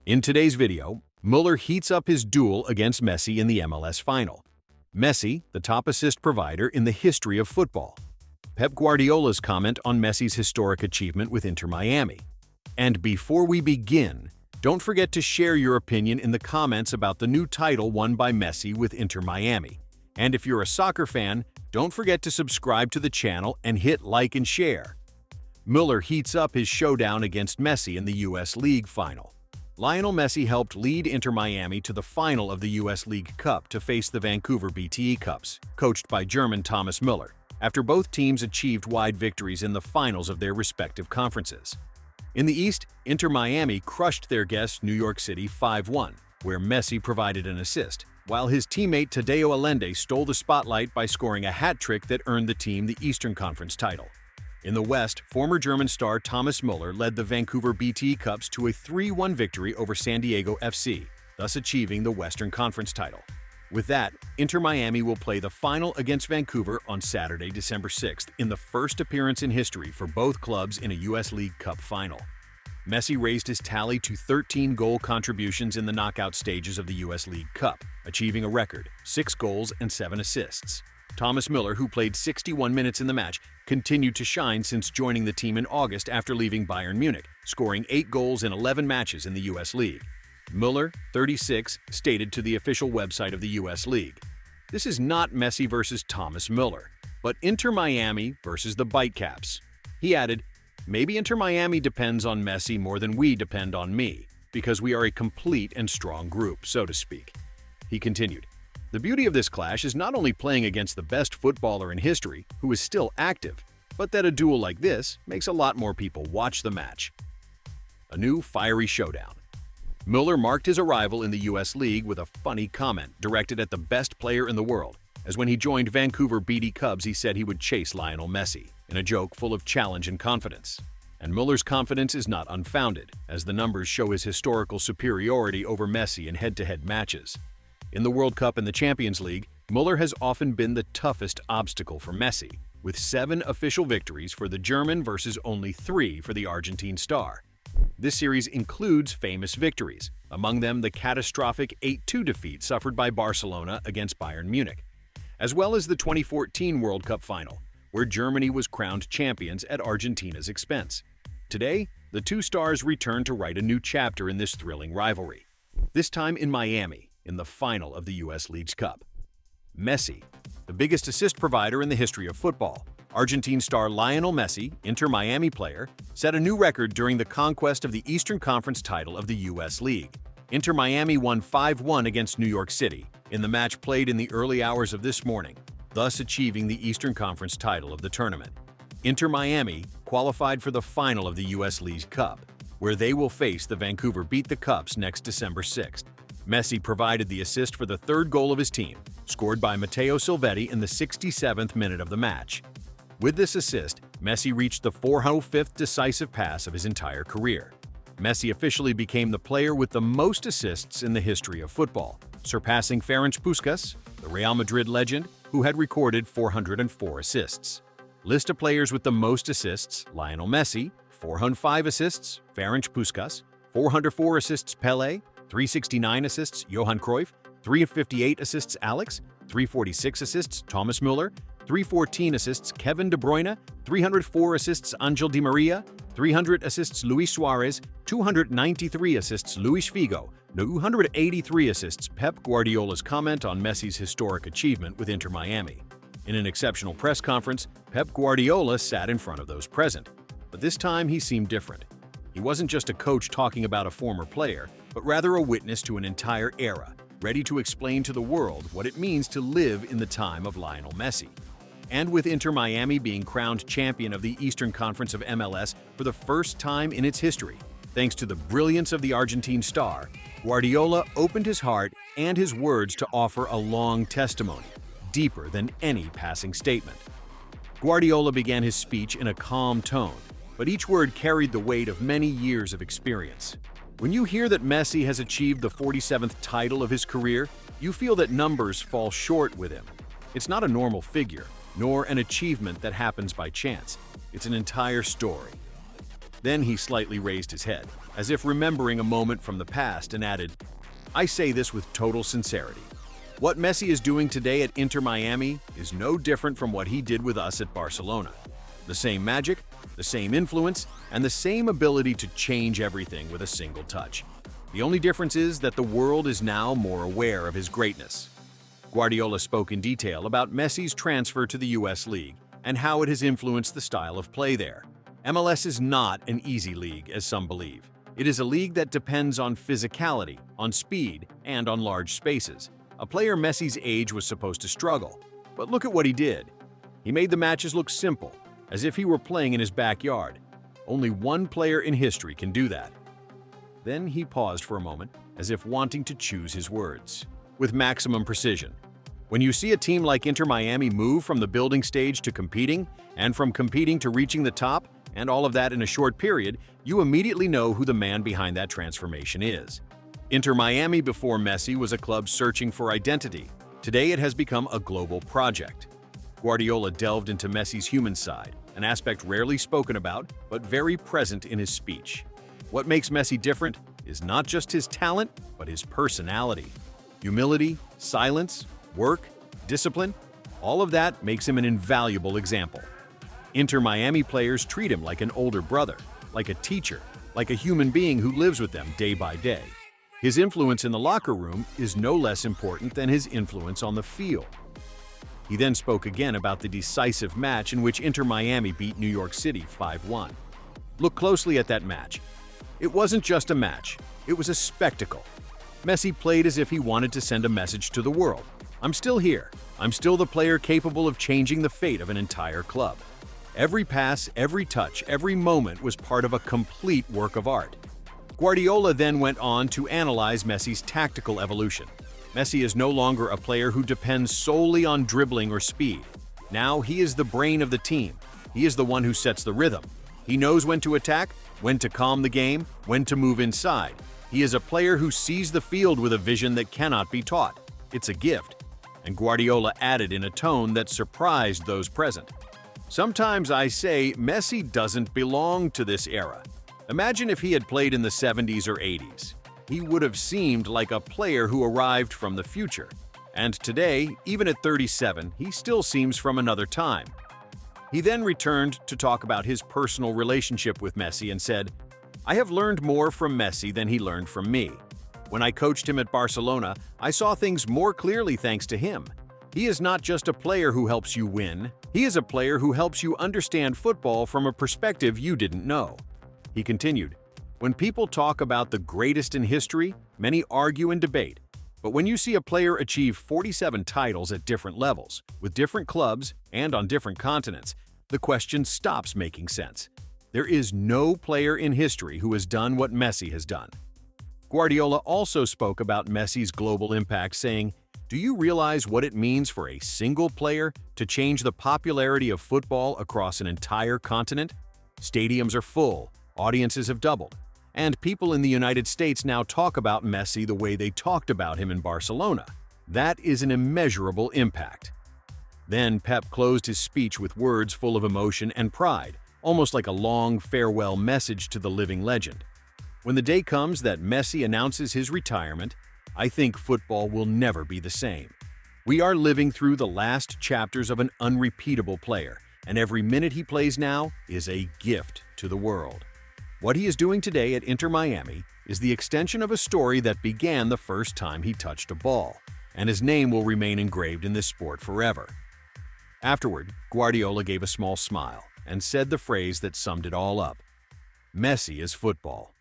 In today's video, Müller heats up his duel against Messi in the MLS final. Messi, the top assist provider in the history of football. Pep Guardiola's comment on Messi's historic achievement with Inter Miami. And before we begin, don't forget to share your opinion in the comments about the new title won by Messi with Inter Miami. And if you're a soccer fan, don't forget to subscribe to the channel and hit like and share. Müller heats up his showdown against Messi in the U.S. League final. Lionel Messi helped lead Inter Miami to the final of the U.S. League Cup to face the Vancouver BTE Cups, coached by German Thomas Müller, after both teams achieved wide victories in the finals of their respective conferences. In the East, Inter Miami crushed their guests New York City 5-1, where Messi provided an assist, while his teammate Tadeo Allende stole the spotlight by scoring a hat trick that earned the team the Eastern Conference title. In the West, former German star Thomas Müller led the Vancouver BTE Cups to a 3-1 victory over San Diego FC, thus achieving the Western Conference title. With that, Inter Miami will play the final against Vancouver on Saturday, December 6th, in the first appearance in history for both clubs in a U.S. League Cup final. Messi raised his tally to 13 goal contributions in the knockout stages of the U.S. League Cup, achieving a record 6 goals and 7 assists. Thomas Müller, who played 61 minutes in the match, continued to shine since joining the team in August after leaving Bayern Munich, scoring 8 goals in 11 matches in the U.S. League. Müller, 36, stated to the official website of the U.S. League, "This is not Messi versus Thomas Müller, but Inter Miami versus the Whitecaps." He added, "Maybe Inter Miami depends on Messi more than we depend on me, because we are a complete and strong group, so to speak." He continued, "The beauty of this clash is not only playing against the best footballer in history, who is still active, but that a duel like this makes a lot more people watch the match." A new fiery showdown. Müller marked his arrival in the U.S. League with a funny comment directed at the best player in the world, as when he joined Vancouver BTE Cubs he said he would chase Lionel Messi, in a joke full of challenge and confidence. And Müller's confidence is not unfounded, as the numbers show his historical superiority over Messi in head-to-head matches. In the World Cup and the Champions League, Müller has often been the toughest obstacle for Messi, with 7 official victories for the German versus only 3 for the Argentine star. This series includes famous victories, among them the catastrophic 8-2 defeat suffered by Barcelona against Bayern Munich, as well as the 2014 World Cup final, where Germany was crowned champions at Argentina's expense. Today, the two stars return to write a new chapter in this thrilling rivalry, this time in Miami, in the final of the U.S. League Cup. Messi, the biggest assist provider in the history of football. Argentine star Lionel Messi, Inter Miami player, set a new record during the conquest of the Eastern Conference title of the U.S. League. Inter Miami won 5-1 against New York City in the match played in the early hours of this morning, thus achieving the Eastern Conference title of the tournament. Inter Miami qualified for the final of the U.S. League Cup, where they will face the Vancouver BTE Cups next December 6th. Messi provided the assist for the 3rd goal of his team, scored by Matteo Silvetti in the 67th minute of the match. With this assist, Messi reached the 405th decisive pass of his entire career. Messi officially became the player with the most assists in the history of football, surpassing Ferenc Puskás, the Real Madrid legend, who had recorded 404 assists. List of players with the most assists: Lionel Messi, 405 assists; Ferenc Puskás, 404 assists; Pelé, 369 assists; Johan Cruyff, 358 assists; Alex, 346 assists; Thomas Müller, 314 assists; Kevin De Bruyne, 304 assists; Angel Di Maria, 300 assists; Luis Suarez, 293 assists; Luis Figo, 283 assists. Pep Guardiola's comment on Messi's historic achievement with Inter Miami. In an exceptional press conference, Pep Guardiola sat in front of those present, but this time he seemed different. He wasn't just a coach talking about a former player, but rather a witness to an entire era, ready to explain to the world what it means to live in the time of Lionel Messi. And with Inter Miami being crowned champion of the Eastern Conference of MLS for the first time in its history, thanks to the brilliance of the Argentine star, Guardiola opened his heart and his words to offer a long testimony, deeper than any passing statement. Guardiola began his speech in a calm tone, but each word carried the weight of many years of experience. When you hear that Messi has achieved the 47th title of his career, you feel that numbers fall short with him. It's not a normal figure, nor an achievement that happens by chance. It's an entire story. Then he slightly raised his head, as if remembering a moment from the past, and added, "I say this with total sincerity. What Messi is doing today at Inter Miami is no different from what he did with us at Barcelona. The same magic, the same influence, and the same ability to change everything with a single touch. The only difference is that the world is now more aware of his greatness." Guardiola spoke in detail about Messi's transfer to the US League and how it has influenced the style of play there. MLS is not an easy league, as some believe. It is a league that depends on physicality, on speed, and on large spaces. A player Messi's age was supposed to struggle, but look at what he did. He made the matches look simple, as if he were playing in his backyard. Only one player in history can do that. Then he paused for a moment, as if wanting to choose his words. With maximum precision. When you see a team like Inter Miami move from the building stage to competing, and from competing to reaching the top, and all of that in a short period, you immediately know who the man behind that transformation is. Inter Miami before Messi was a club searching for identity. Today it has become a global project. Guardiola delved into Messi's human side, an aspect rarely spoken about, but very present in his speech. What makes Messi different is not just his talent, but his personality. Humility, silence, work, discipline, all of that makes him an invaluable example. Inter Miami players treat him like an older brother, like a teacher, like a human being who lives with them day by day. His influence in the locker room is no less important than his influence on the field. He then spoke again about the decisive match in which Inter Miami beat New York City 5-1. Look closely at that match. It wasn't just a match, it was a spectacle. Messi played as if he wanted to send a message to the world. I'm still here. I'm still the player capable of changing the fate of an entire club. Every pass, every touch, every moment was part of a complete work of art. Guardiola then went on to analyze Messi's tactical evolution. Messi is no longer a player who depends solely on dribbling or speed. Now he is the brain of the team. He is the one who sets the rhythm. He knows when to attack, when to calm the game, when to move inside. He is a player who sees the field with a vision that cannot be taught. It's a gift. And Guardiola added in a tone that surprised those present. Sometimes I say Messi doesn't belong to this era. Imagine if he had played in the 70s or 80s. He would have seemed like a player who arrived from the future. And today, even at 37, he still seems from another time. He then returned to talk about his personal relationship with Messi and said, "I have learned more from Messi than he learned from me. When I coached him at Barcelona, I saw things more clearly thanks to him. He is not just a player who helps you win. He is a player who helps you understand football from a perspective you didn't know." He continued, "When people talk about the greatest in history, many argue and debate. But when you see a player achieve 47 titles at different levels, with different clubs, and on different continents, the question stops making sense. There is no player in history who has done what Messi has done." Guardiola also spoke about Messi's global impact, saying, "Do you realize what it means for a single player to change the popularity of football across an entire continent? Stadiums are full, audiences have doubled, and people in the United States now talk about Messi the way they talked about him in Barcelona. That is an immeasurable impact." Then Pep closed his speech with words full of emotion and pride, almost like a long farewell message to the living legend. When the day comes that Messi announces his retirement, I think football will never be the same. We are living through the last chapters of an unrepeatable player, and every minute he plays now is a gift to the world. What he is doing today at Inter Miami is the extension of a story that began the first time he touched a ball, and his name will remain engraved in this sport forever. Afterward, Guardiola gave a small smile and said the phrase that summed it all up: "Messi is football."